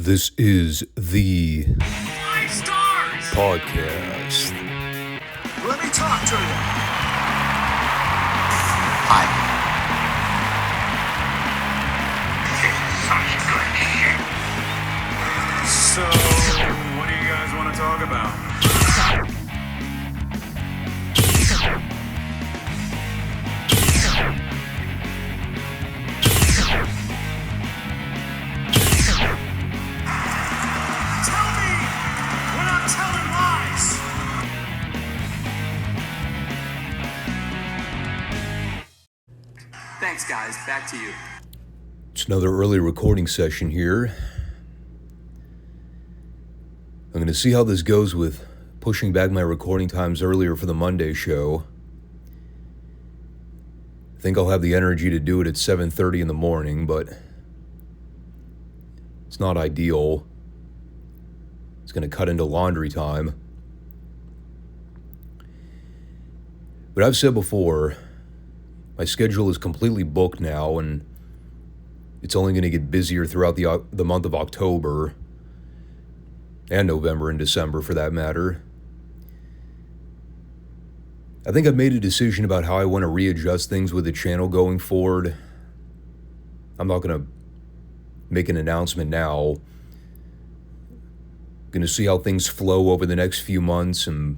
This is the Five Stars podcast. Let me talk to you. Hi. So, what do you guys want to talk about? Tell me we're not telling lies. Thanks, guys. Back to you. It's another early recording session here. I'm going to see how this goes with pushing back my recording times earlier for the Monday show. I think I'll have the energy to do it at 7:30 in the morning, but it's not ideal. It's going to cut into laundry time. But I've said before, my schedule is completely booked now, and it's only going to get busier throughout the month of October, and November and December for that matter. I think I've made a decision about how I want to readjust things with the channel going forward. I'm not going to make an announcement now. Going to see how things flow over the next few months and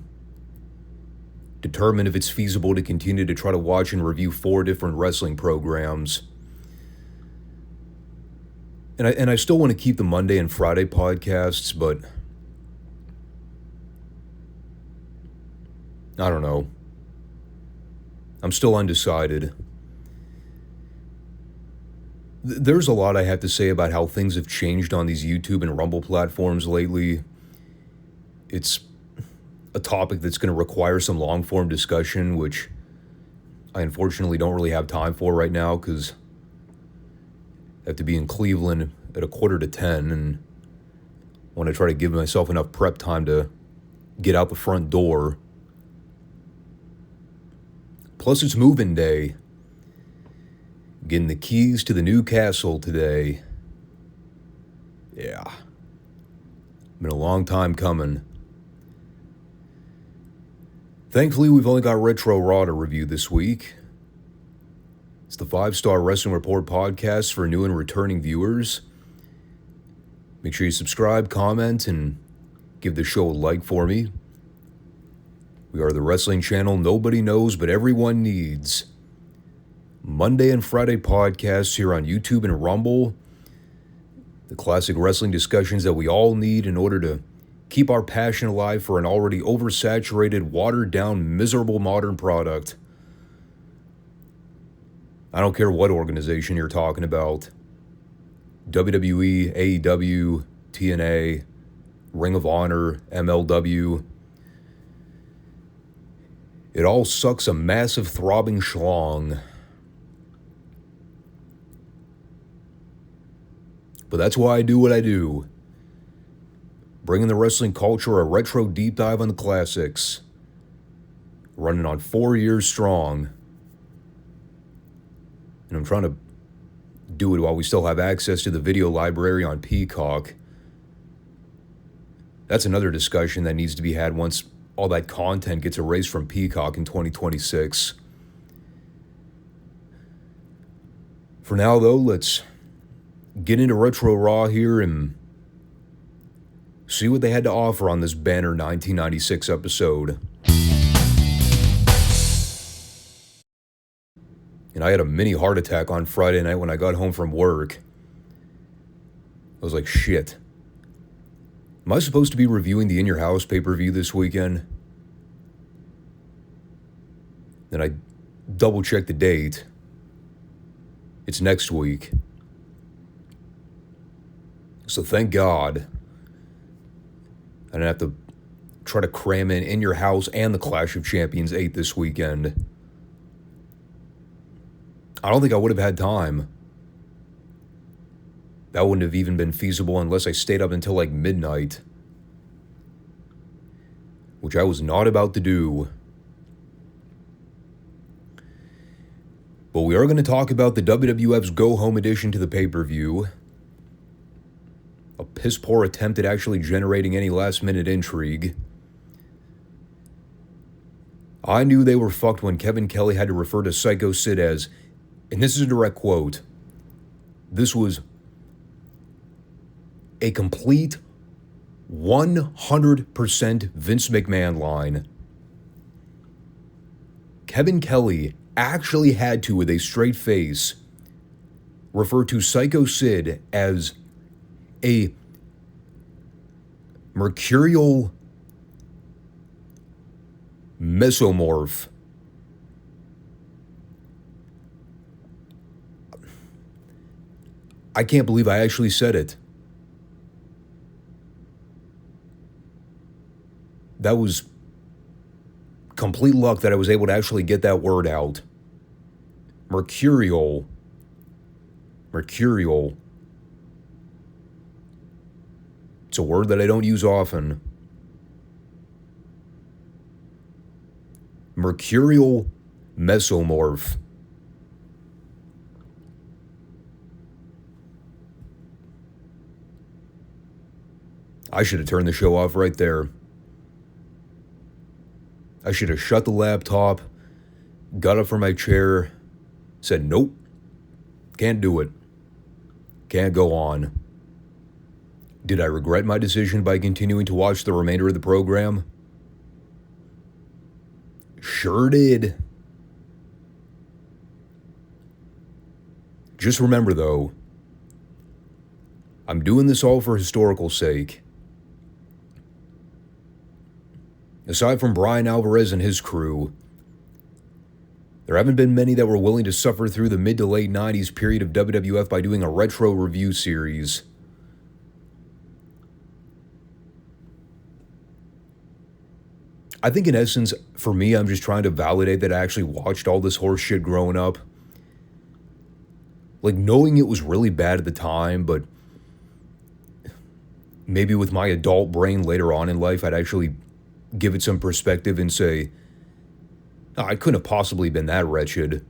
determine if it's feasible to continue to try to watch and review 4 different wrestling programs. And I still want to keep the Monday and Friday podcasts, but I don't know. I'm still undecided. There's a lot I have to say about how things have changed on these YouTube and Rumble platforms lately. It's a topic that's going to require some long-form discussion, which I unfortunately don't really have time for right now because I have to be in Cleveland at 9:45 and want to try to give myself enough prep time to get out the front door. Plus, it's move-in day. Getting the keys to the new castle today. Yeah. Been a long time coming. Thankfully, we've only got Retro Raw to review this week. It's the 5 Starr Wrestling Report podcast for new and returning viewers. Make sure you subscribe, comment, and give the show a like for me. We are the wrestling channel nobody knows but everyone needs. Monday and Friday podcasts here on YouTube and Rumble. The classic wrestling discussions that we all need in order to keep our passion alive for an already oversaturated, watered-down, miserable modern product. I don't care what organization you're talking about. WWE, AEW, TNA, Ring of Honor, MLW. It all sucks a massive throbbing schlong. But that's why I do what I do. Bringing the wrestling culture a retro deep dive on the classics. Running on 4 years strong. And I'm trying to do it while we still have access to the video library on Peacock. That's another discussion that needs to be had once all that content gets erased from Peacock in 2026. For now, though, let's get into Retro Raw here and see what they had to offer on this banner 1996 episode. And I had a mini heart attack on Friday night when I got home from work. I was like, shit. Am I supposed to be reviewing the In Your House pay-per-view this weekend? Then I double-checked the date. It's next week. So thank God I didn't have to try to cram in Your House and the Clash of Champions 8 this weekend. I don't think I would have had time. That wouldn't have even been feasible unless I stayed up until like midnight. Which I was not about to do. But we are going to talk about the WWF's Go Home edition to the pay-per-view. a piss-poor attempt at actually generating any last-minute intrigue. I knew they were fucked when Kevin Kelly had to refer to Psycho Sid as, and this is a direct quote, this was a complete 100% Vince McMahon line. Kevin Kelly actually had to, with a straight face, refer to Psycho Sid as a mercurial mesomorph. I can't believe I actually said it. That was complete luck that I was able to actually get that word out. Mercurial. It's a word that I don't use often. Mercurial mesomorph. I should have turned the show off right there. I should have shut the laptop, got up from my chair, said, nope, can't do it. Can't go on. Did I regret my decision by continuing to watch the remainder of the program? Sure did. Just remember, though, I'm doing this all for historical sake. Aside from Brian Alvarez and his crew, there haven't been many that were willing to suffer through the mid to late 90s period of WWF by doing a retro review series. I think in essence, for me, I'm just trying to validate that I actually watched all this horse shit growing up. Like, knowing it was really bad at the time, but maybe with my adult brain later on in life, I'd actually give it some perspective and say, oh, I couldn't have possibly been that wretched.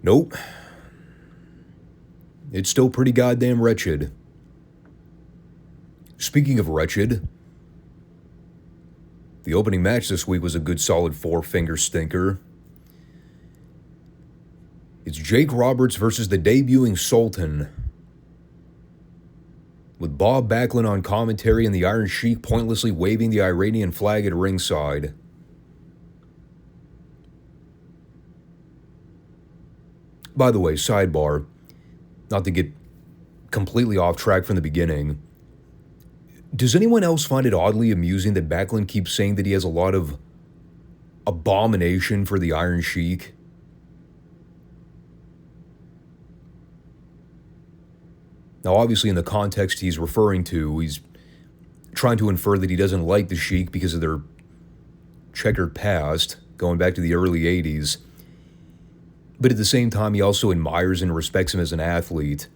Nope. It's still pretty goddamn wretched. Speaking of wretched, the opening match this week was a good solid 4-finger stinker. It's Jake Roberts versus the debuting Sultan, with Bob Backlund on commentary and the Iron Sheik pointlessly waving the Iranian flag at ringside. By the way, sidebar, not to get completely off track from the beginning, does anyone else find it oddly amusing that Backlund keeps saying that he has a lot of abomination for the Iron Sheik? Now, obviously, in the context he's referring to, he's trying to infer that he doesn't like the Sheik because of their checkered past, going back to the early 80s. But at the same time, he also admires and respects him as an athlete.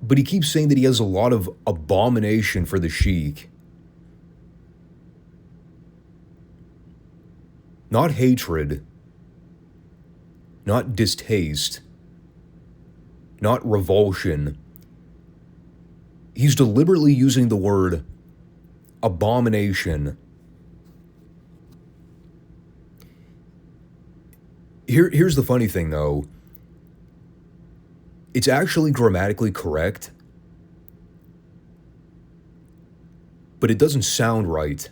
But he keeps saying that he has a lot of abomination for the Sheik. Not hatred, not distaste, not revulsion. He's deliberately using the word abomination. Here's the funny thing, though. It's actually grammatically correct, but it doesn't sound right.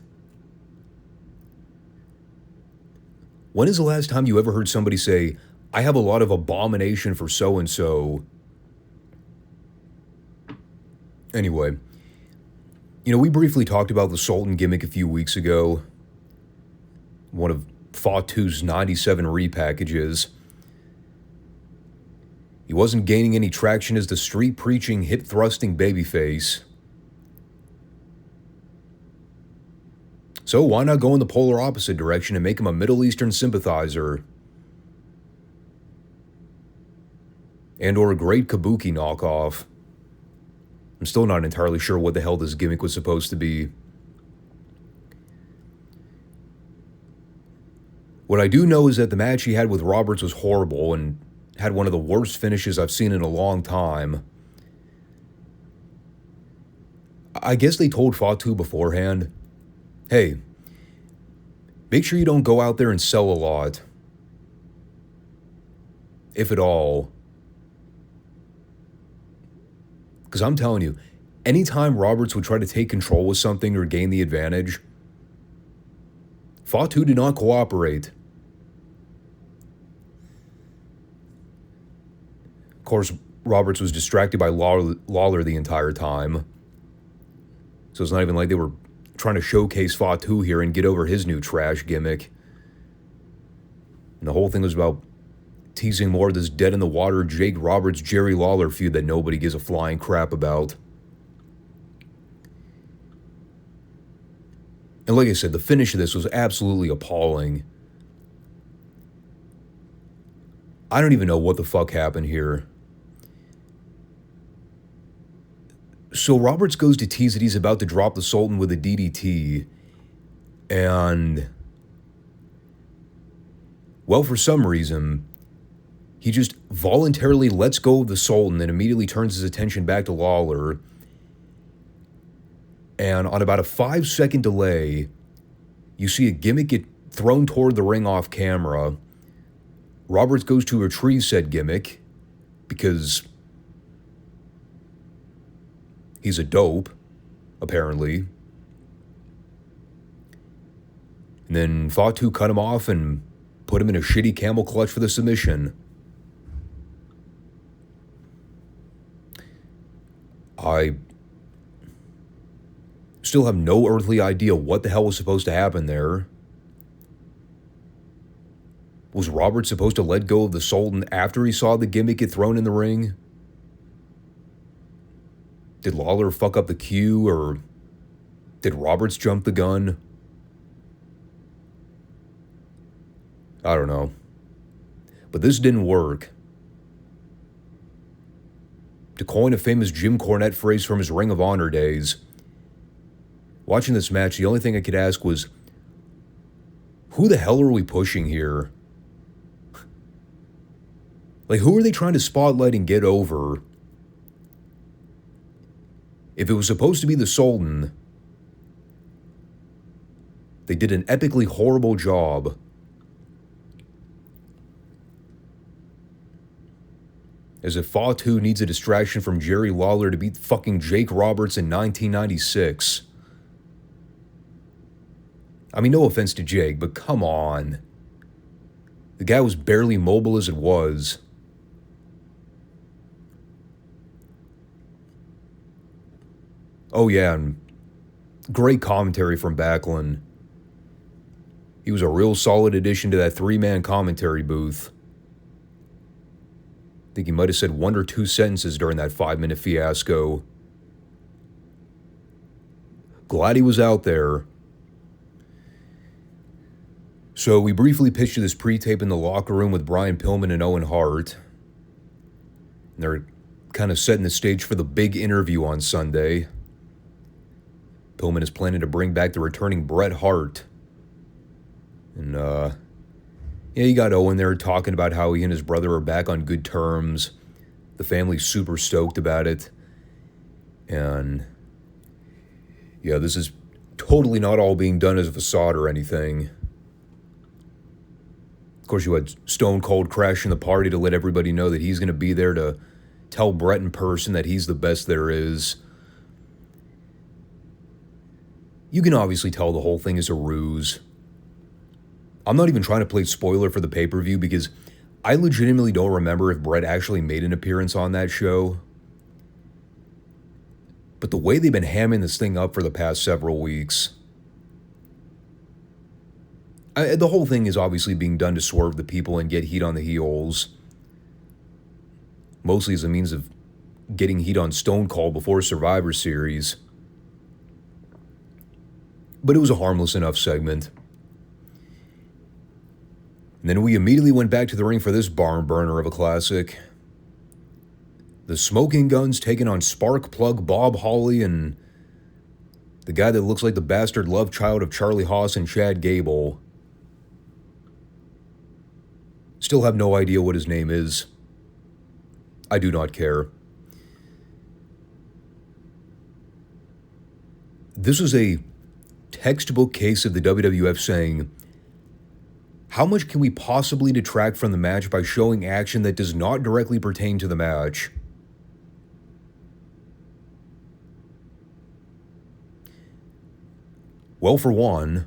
When is the last time you ever heard somebody say, I have a lot of abomination for so-and-so? Anyway, we briefly talked about the Sultan gimmick a few weeks ago. One of Fatu's 97 repackages. He wasn't gaining any traction as the street-preaching, hip-thrusting babyface. So why not go in the polar opposite direction and make him a Middle Eastern sympathizer? And/or a great kabuki knockoff. I'm still not entirely sure what the hell this gimmick was supposed to be. What I do know is that the match he had with Roberts was horrible and had one of the worst finishes I've seen in a long time. I guess they told Fatu beforehand, hey, make sure you don't go out there and sell a lot. If at all. Because I'm telling you, anytime Roberts would try to take control of something or gain the advantage, Fatu did not cooperate. Of course, Roberts was distracted by Lawler the entire time. So it's not even like they were trying to showcase Fatu here and get over his new trash gimmick. And the whole thing was about teasing more of this dead-in-the-water Jake Roberts-Jerry Lawler feud that nobody gives a flying crap about. And like I said, the finish of this was absolutely appalling. I don't even know what the fuck happened here. So Roberts goes to tease that he's about to drop the Sultan with a DDT. And, well, for some reason, he just voluntarily lets go of the Sultan and immediately turns his attention back to Lawler. And on about a 5-second delay, you see a gimmick get thrown toward the ring off camera. Roberts goes to retrieve said gimmick because he's a dope, apparently. And then Fatu cut him off and put him in a shitty camel clutch for the submission. I still have no earthly idea what the hell was supposed to happen there. Was Roberts supposed to let go of the Sultan after he saw the gimmick get thrown in the ring? Did Lawler fuck up the cue, or did Roberts jump the gun? I don't know. But this didn't work. To coin a famous Jim Cornette phrase from his Ring of Honor days, watching this match, the only thing I could ask was, who the hell are we pushing here? Like, who are they trying to spotlight and get over? If it was supposed to be the Sultan, they did an epically horrible job. As if Fatu needs a distraction from Jerry Lawler to beat fucking Jake Roberts in 1996. I mean, no offense to Jake, but come on. The guy was barely mobile as it was. Oh yeah, and great commentary from Backlund. He was a real solid addition to that 3-man commentary booth. I think he might have said 1 or 2 sentences during that 5-minute fiasco. Glad he was out there. So we briefly pitched this pre-tape in the locker room with Brian Pillman and Owen Hart. And they're kind of setting the stage for the big interview on Sunday. Pillman is planning to bring back the returning Bret Hart. And, yeah, you got Owen there talking about how he and his brother are back on good terms. The family's super stoked about it. And, yeah, this is totally not all being done as a facade or anything. Of course, you had Stone Cold crashing the party to let everybody know that he's going to be there to tell Bret in person that he's the best there is. You can obviously tell the whole thing is a ruse. I'm not even trying to play spoiler for the pay-per-view because I legitimately don't remember if Bret actually made an appearance on that show. But the way they've been hamming this thing up for the past several weeks, the whole thing is obviously being done to swerve the people and get heat on the heels. Mostly as a means of getting heat on Stone Cold before Survivor Series. But it was a harmless enough segment. And then we immediately went back to the ring for this barn burner of a classic. The Smoking Guns taking on Spark Plug Bob Holly and the guy that looks like the bastard love child of Charlie Haas and Chad Gable. Still have no idea what his name is. I do not care. This is a textbook case of the WWF saying, how much can we possibly detract from the match by showing action that does not directly pertain to the match? Well, for one,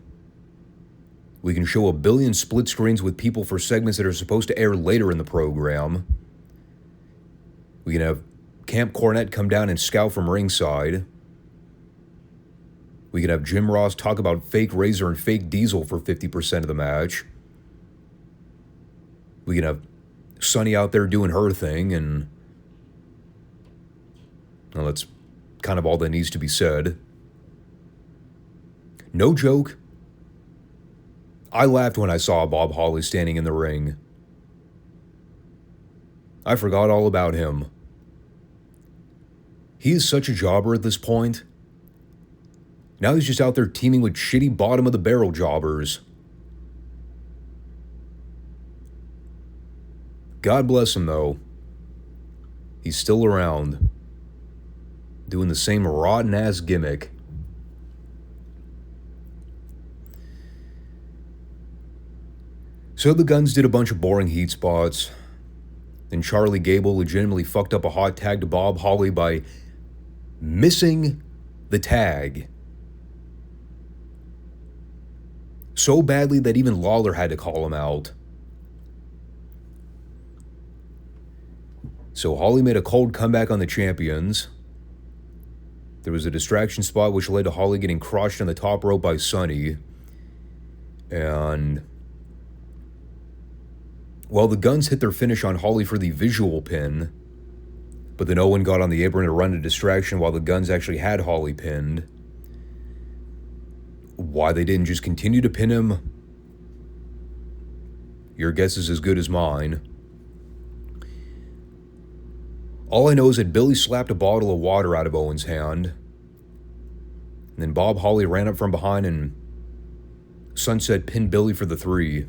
we can show a billion split screens with people for segments that are supposed to air later in the program. We can have Camp Cornette come down and scout from ringside. We can have Jim Ross talk about fake Razor and fake Diesel for 50% of the match. We can have Sunny out there doing her thing, and well, that's kind of all that needs to be said. No joke, I laughed when I saw Bob Holly standing in the ring. I forgot all about him. He is such a jobber at this point. Now he's just out there teaming with shitty bottom-of-the-barrel jobbers. God bless him, though. He's still around, doing the same rotten-ass gimmick. So the Guns did a bunch of boring heat spots. Then Charlie Gable legitimately fucked up a hot tag to Bob Holly by missing the tag so badly that even Lawler had to call him out. So Holly made a cold comeback on the champions. There was a distraction spot which led to Holly getting crushed on the top rope by Sunny. And well, the Guns hit their finish on Holly for the visual pin, but then Owen got on the apron to run a distraction while the Guns actually had Holly pinned. Why they didn't just continue to pin him, your guess is as good as mine. All I know is that Billy slapped a bottle of water out of Owen's hand, and then Bob Holly ran up from behind and Sunset pinned Billy for the 3.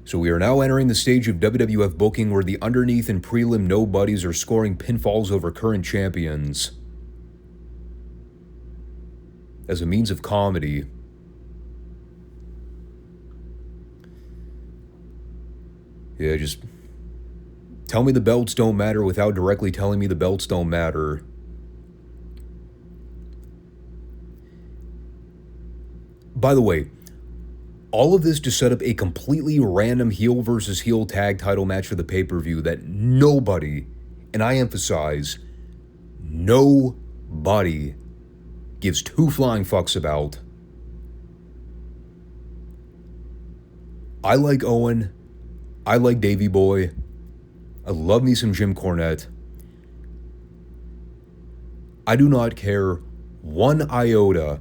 So we are now entering the stage of WWF booking where the underneath and prelim nobodies are scoring pinfalls over current champions as a means of comedy. Yeah, just tell me the belts don't matter without directly telling me the belts don't matter. By the way, all of this to set up a completely random heel versus heel tag title match for the pay-per-view that nobody, and I emphasize, nobody gives two flying fucks about. I like Owen. I like Davey Boy. I love me some Jim Cornette. I do not care one iota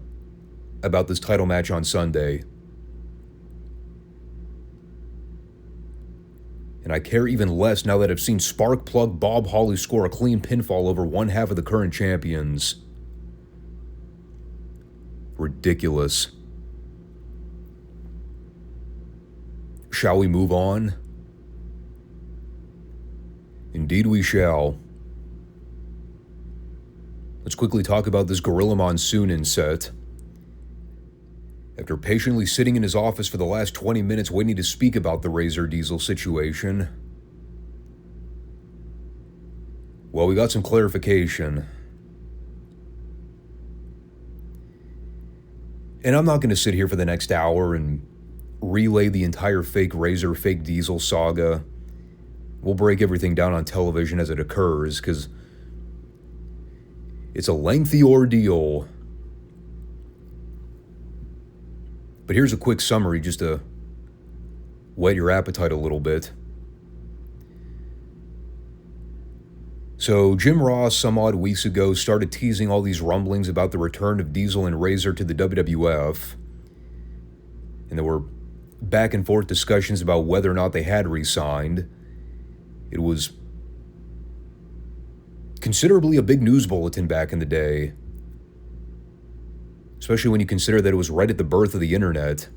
about this title match on Sunday. And I care even less now that I've seen Sparkplug Bob Holly score a clean pinfall over one half of the current champions. Ridiculous. Shall we move on? Indeed we shall. Let's quickly talk about this Gorilla Monsoon inset. After patiently sitting in his office for the last 20 minutes waiting to speak about the Razor Diesel situation, well, we got some clarification. And I'm not going to sit here for the next hour and relay the entire fake Razor, fake Diesel saga. We'll break everything down on television as it occurs, because it's a lengthy ordeal. But here's a quick summary just to whet your appetite a little bit. So Jim Ross, some odd weeks ago, started teasing all these rumblings about the return of Diesel and Razor to the WWF. And there were back and forth discussions about whether or not they had re-signed. It was considerably a big news bulletin back in the day. especially when you consider that it was right at the birth of the internet.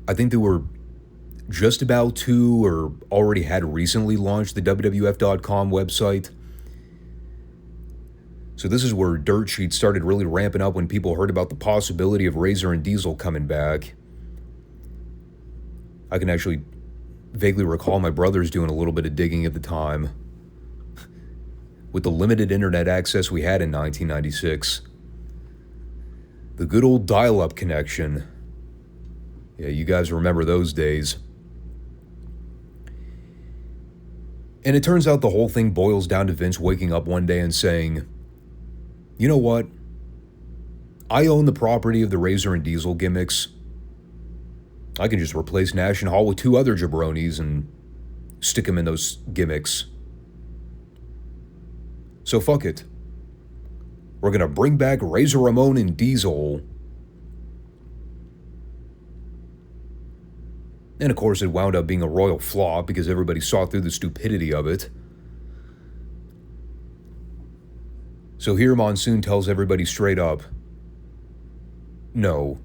I think they were just about to, or already had recently launched, the WWF.com website. So this is where dirt sheets started really ramping up when people heard about the possibility of Razor and Diesel coming back. I can actually vaguely recall my brothers doing a little bit of digging at the time. With the limited internet access we had in 1996. The good old dial-up connection. Yeah, you guys remember those days. And it turns out the whole thing boils down to Vince waking up one day and saying, you know what? I own the property of the Razor and Diesel gimmicks. I can just replace Nash and Hall with 2 other jabronis and stick them in those gimmicks. So fuck it. We're gonna bring back Razor Ramon and Diesel. And of course it wound up being a royal flop because everybody saw through the stupidity of it. So here Monsoon tells everybody straight up, no,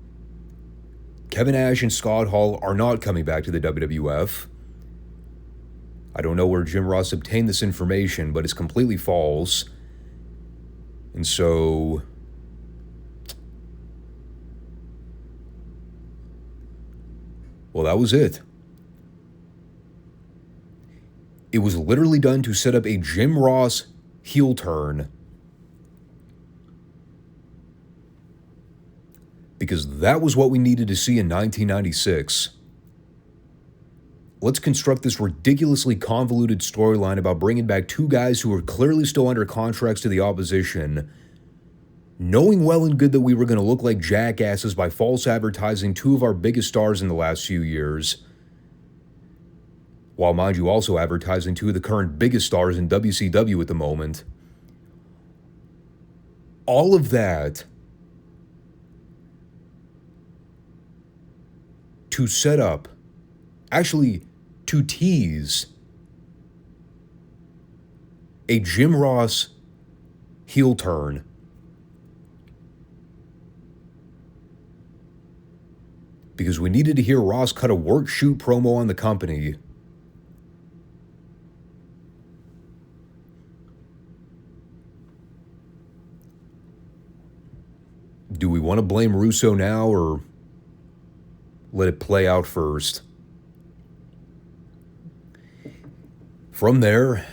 Kevin Nash and Scott Hall are not coming back to the WWF. I don't know where Jim Ross obtained this information, but it's completely false. And so, well, that was it. It was literally done to set up a Jim Ross heel turn. Because that was what we needed to see in 1996. Let's construct this ridiculously convoluted storyline about bringing back 2 guys who were clearly still under contracts to the opposition, knowing well and good that we were going to look like jackasses by false advertising 2 of our biggest stars in the last few years, while, mind you, also advertising 2 of the current biggest stars in WCW at the moment. All of that to set up, actually to tease, a Jim Ross heel turn. Because we needed to hear Ross cut a work shoot promo on the company. Do we want to blame Russo now or let it play out first? From there,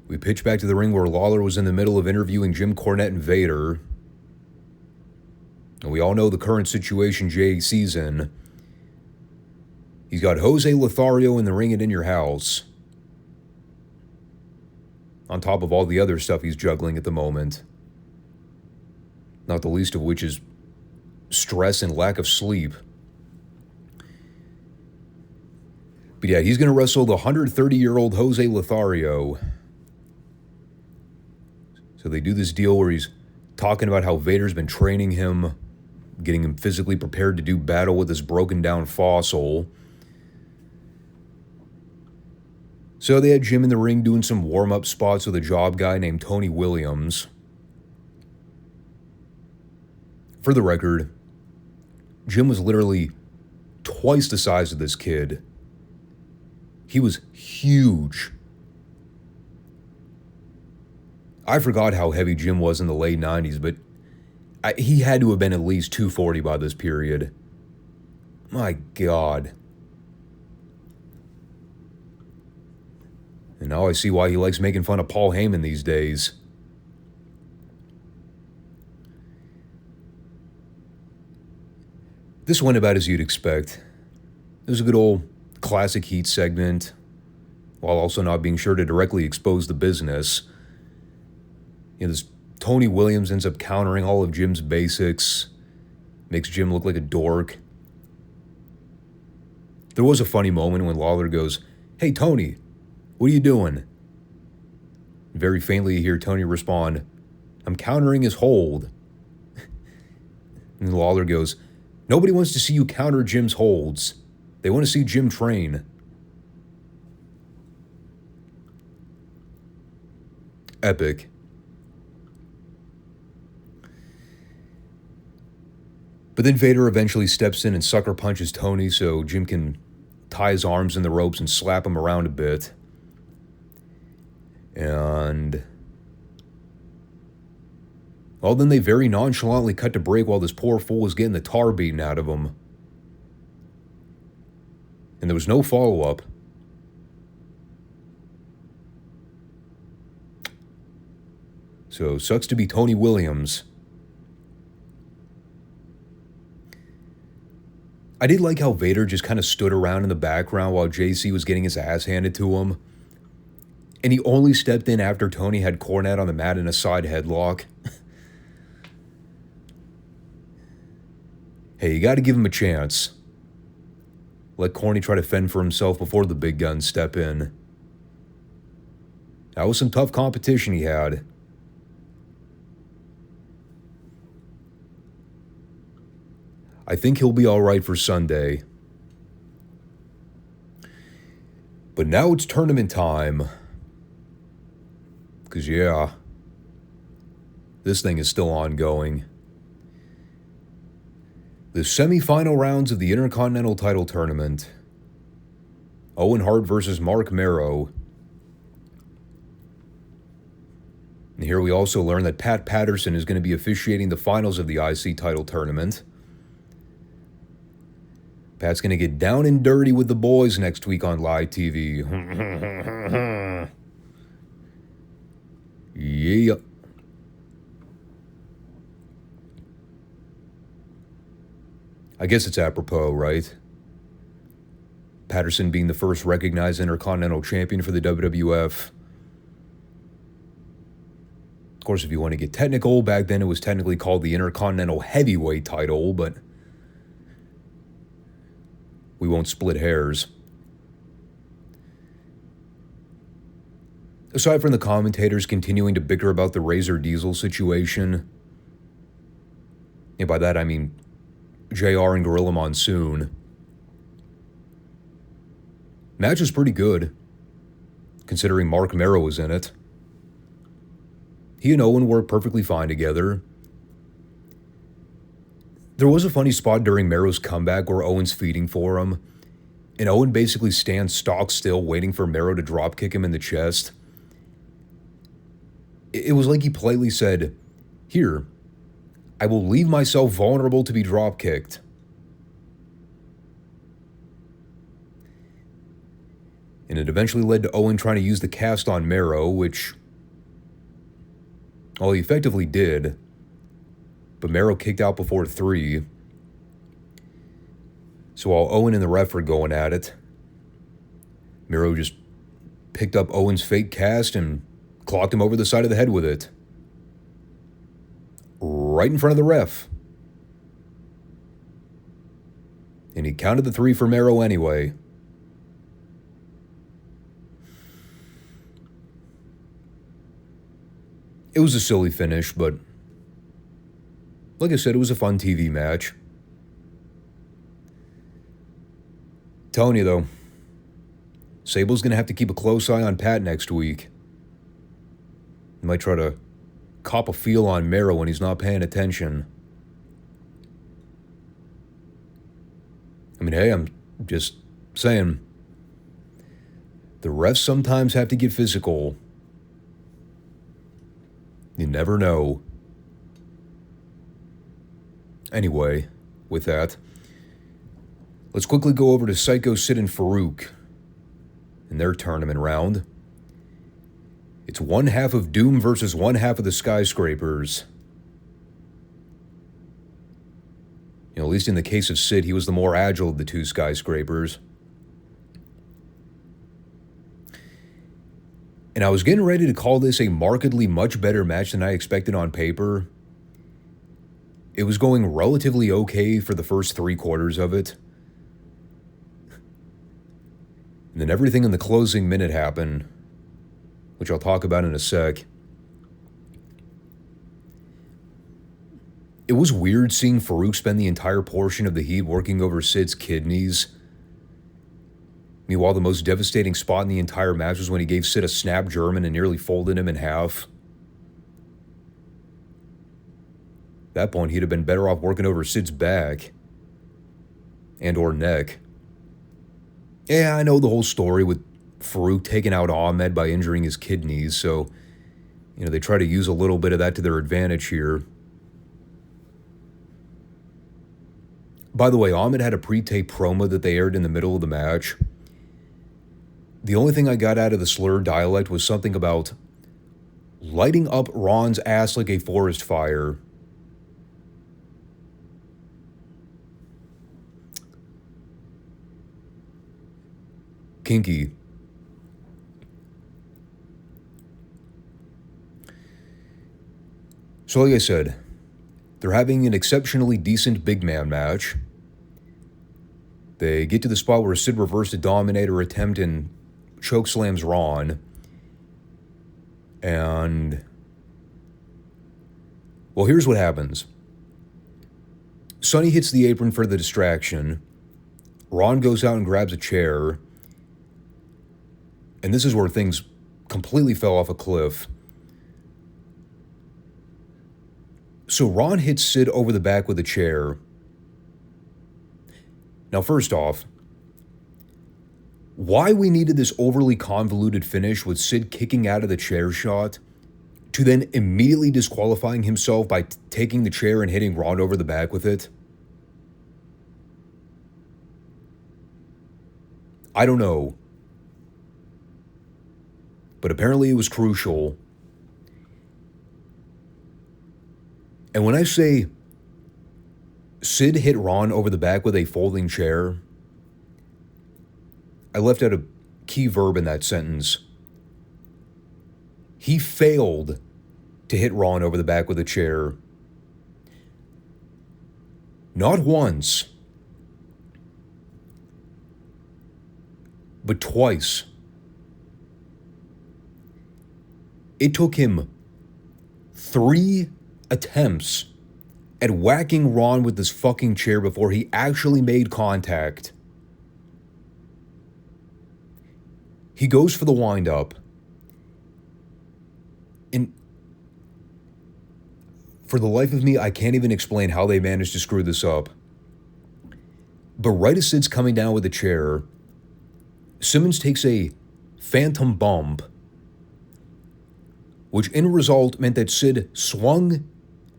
we pitch back to the ring where Lawler was in the middle of interviewing Jim Cornette and Vader. And we all know the current situation Jay sees in. He's got Jose Lothario in the ring and In Your House, on top of all the other stuff he's juggling at the moment. Not the least of which is stress and lack of sleep. But yeah, he's going to wrestle the 130-year-old Jose Lothario. So they do this deal where he's talking about how Vader's been training him, getting him physically prepared to do battle with this broken-down fossil. So they had Jim in the ring doing some warm-up spots with a job guy named Tony Williams. For the record, Jim was literally twice the size of this kid. He was huge. I forgot how heavy Jim was in the late 90s, but he had to have been at least 240 by this period. My God. And now I see why he likes making fun of Paul Heyman these days. This went about as you'd expect. It was a good old classic heat segment, while also not being sure to directly expose the business. You know, this Tony Williams ends up countering all of Jim's basics, makes Jim look like a dork. There was a funny moment when Lawler goes, "Hey, Tony, what are you doing?" Very faintly you hear Tony respond, "I'm countering his hold." And Lawler goes, "Nobody wants to see you counter Jim's holds. They want to see Jim train." Epic. But then Vader eventually steps in and sucker punches Tony so Jim can tie his arms in the ropes and slap him around a bit. And... well, then they very nonchalantly cut to break while this poor fool was getting the tar beaten out of him. And there was no follow-up. So, sucks to be Tony Williams. I did like how Vader just kind of stood around in the background while JC was getting his ass handed to him. And he only stepped in after Tony had Cornette on the mat in a side headlock. Hey, you got to give him a chance. Let Corny try to fend for himself before the big guns step in. That was some tough competition he had. I think he'll be all right for Sunday. But now it's tournament time. Because, yeah, this thing is still ongoing. The semifinal rounds of the Intercontinental Title Tournament. Owen Hart versus Mark Merrow. And here we also learn that Pat Patterson is going to be officiating the finals of the IC title tournament. Pat's going to get down and dirty with the boys next week on live TV. Yeah. I guess it's apropos, right? Patterson being the first recognized Intercontinental Champion for the WWF. Of course, if you want to get technical, back then it was technically called the Intercontinental Heavyweight title, but we won't split hairs. Aside from the commentators continuing to bicker about the Razor Diesel situation, and by that I mean JR and Gorilla Monsoon, match was pretty good, considering Mark Merrow was in it. He and Owen worked perfectly fine together. There was a funny spot during Merrow's comeback where Owen's feeding for him, and Owen basically stands stock still waiting for Merrow to dropkick him in the chest. It was like he politely said, "Here, I will leave myself vulnerable to be dropkicked." And it eventually led to Owen trying to use the cast on Merrow, which, well, he effectively did. But Merrow kicked out before 3. So while Owen and the ref were going at it, Merrow just picked up Owen's fake cast and clocked him over the side of the head with it. Right in front of the ref. And he counted the 3 for Merrow anyway. It was a silly finish, but like I said, it was a fun TV match. Telling you though, Sable's going to have to keep a close eye on Pat next week. He might try to cop a feel on Merrow when he's not paying attention. I mean, hey, I'm just saying, the refs sometimes have to get physical. You never know. Anyway, with that, let's quickly go over to Psycho Sid and Farouk in their tournament round. It's one half of Doom versus one half of the Skyscrapers. You know, at least in the case of Sid, he was the more agile of the two Skyscrapers. And I was getting ready to call this a markedly much better match than I expected on paper. It was going relatively okay for the first 3 quarters of it. And then everything in the closing minute happened, which I'll talk about in a sec. It was weird seeing Farouk spend the entire portion of the heat working over Sid's kidneys. Meanwhile, the most devastating spot in the entire match was when he gave Sid a snap German and nearly folded him in half. At that point, he'd have been better off working over Sid's back and or neck. Yeah, I know the whole story with Farouk taking out Ahmed by injuring his kidneys, so, they try to use a little bit of that to their advantage here. By the way, Ahmed had a pre-tape promo that they aired in the middle of the match. The only thing I got out of the slurred dialect was something about lighting up Ron's ass like a forest fire. Kinky. So like I said, they're having an exceptionally decent big man match. They get to the spot where Sid reversed a Dominator attempt and chokeslams Ron. And, well, here's what happens. Sonny hits the apron for the distraction. Ron goes out and grabs a chair. And this is where things completely fell off a cliff. So Ron hits Sid over the back with a chair. Now, first off, why we needed this overly convoluted finish with Sid kicking out of the chair shot to then immediately disqualifying himself by taking the chair and hitting Ron over the back with it? I don't know. But apparently it was crucial. And when I say Sid hit Ron over the back with a folding chair, I left out a key verb in that sentence. He failed to hit Ron over the back with a chair. Not once, but twice. It took him 3 attempts at whacking Ron with this fucking chair before he actually made contact. He goes for the wind-up. And for the life of me, I can't even explain how they managed to screw this up. But right as Sid's coming down with the chair, Simmons takes a phantom bump, which in result meant that Sid swung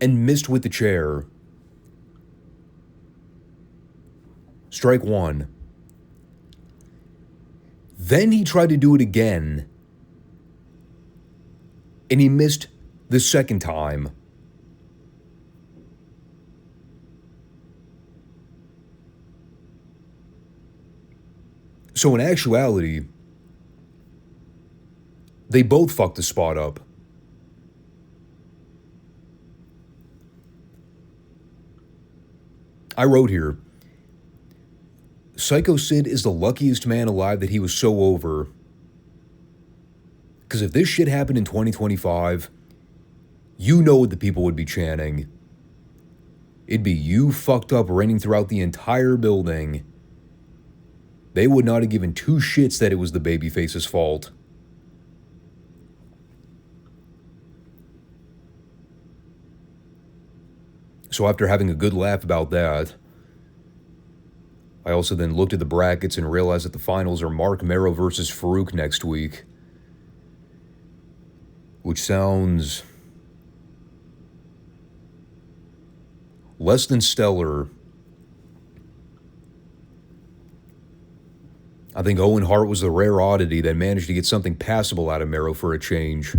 and missed with the chair. Strike 1. Then he tried to do it again, and he missed the second time. So in actuality, they both fucked the spot up. I wrote here, Psycho Sid is the luckiest man alive that he was so over. Because if this shit happened in 2025, you know what the people would be chanting. It'd be you fucked up raining throughout the entire building. They would not have given 2 shits that it was the babyface's fault. So after having a good laugh about that, I also then looked at the brackets and realized that the finals are Mark Merrow versus Farouk next week. Which sounds less than stellar. I think Owen Hart was the rare oddity that managed to get something passable out of Merrow for a change.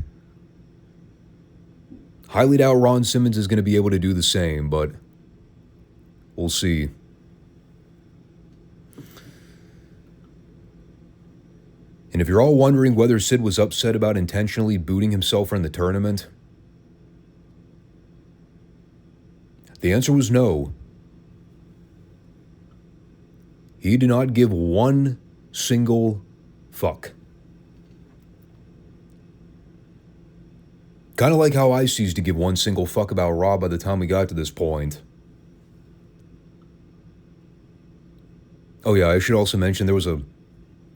Highly doubt Ron Simmons is going to be able to do the same, but we'll see. And if you're all wondering whether Sid was upset about intentionally booting himself from the tournament, the answer was no. He did not give one single fuck. Kind of like how I ceased to give one single fuck about Raw by the time we got to this point. Oh yeah, I should also mention there was a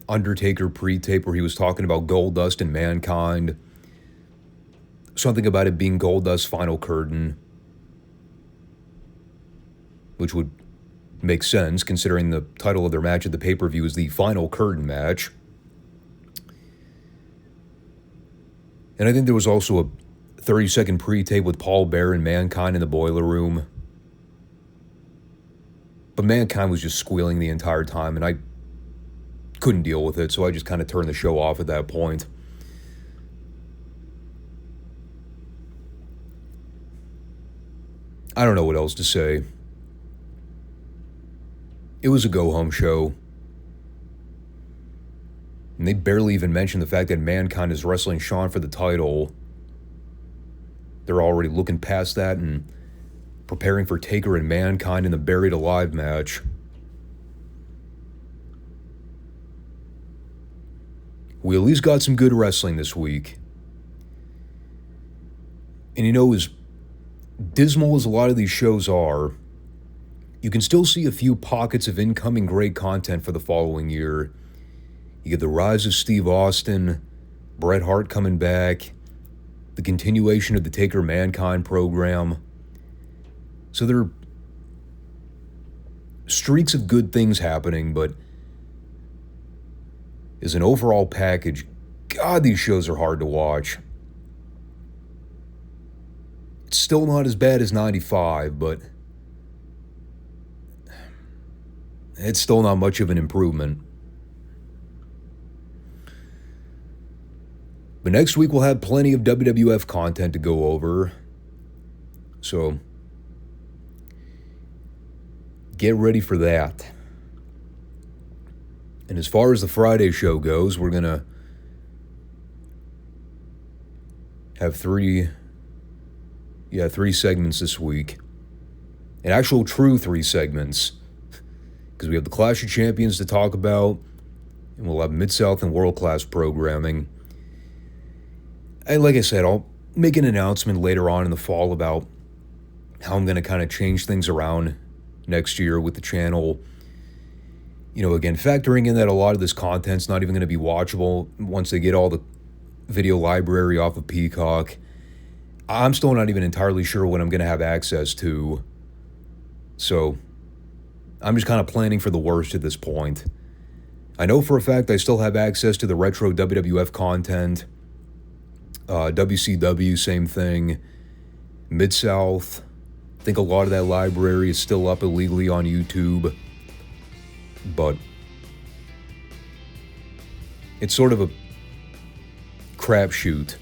Undertaker pre-tape where he was talking about Goldust and Mankind. Something about it being Goldust's final curtain. which would make sense considering the title of their match at the pay-per-view is the final curtain match. And I think there was also a 30-second pre-tape with Paul Bearer and Mankind in the Boiler Room. But Mankind was just squealing the entire time, and I couldn't deal with it, so I just kind of turned the show off at that point. I don't know what else to say. It was a go-home show. And they barely even mentioned the fact that Mankind is wrestling Shawn for the title. They're already looking past that and preparing for Taker and Mankind in the Buried Alive match. We at least got some good wrestling this week. And you know, as dismal as a lot of these shows are, you can still see a few pockets of incoming great content for the following year. You get the rise of Steve Austin, Bret Hart coming back, the continuation of the Taker Mankind program. So there are streaks of good things happening, but as an overall package, God, these shows are hard to watch. It's still not as bad as 95, but it's still not much of an improvement. But next week we'll have plenty of WWF content to go over. So get ready for that. And as far as the Friday show goes, we're going to have three segments this week. An actual true 3 segments. Because we have the Clash of Champions to talk about, and we'll have Mid-South and world-class programming. And like I said, I'll make an announcement later on in the fall about how I'm going to kind of change things around next year with the channel. You know, again, factoring in that a lot of this content's not even going to be watchable once they get all the video library off of Peacock. I'm still not even entirely sure what I'm going to have access to. So I'm just kind of planning for the worst at this point. I know for a fact I still have access to the retro WWF content. WCW, same thing. Mid-South, I think a lot of that library is still up illegally on YouTube. But it's sort of a crapshoot.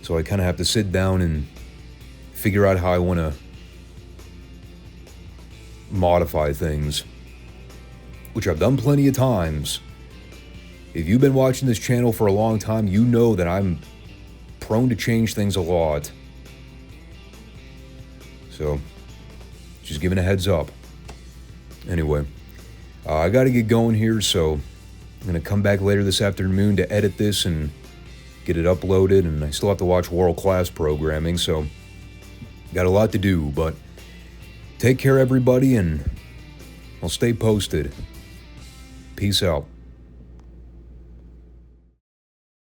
So I kind of have to sit down and figure out how I want to modify things, which I've done plenty of times. If you've been watching this channel for a long time, you know that I'm prone to change things a lot. So, just giving a heads up. Anyway, I got to get going here, so I'm going to come back later this afternoon to edit this and get it uploaded, and I still have to watch world-class programming, so got a lot to do, but take care, everybody, and I'll stay posted. Peace out.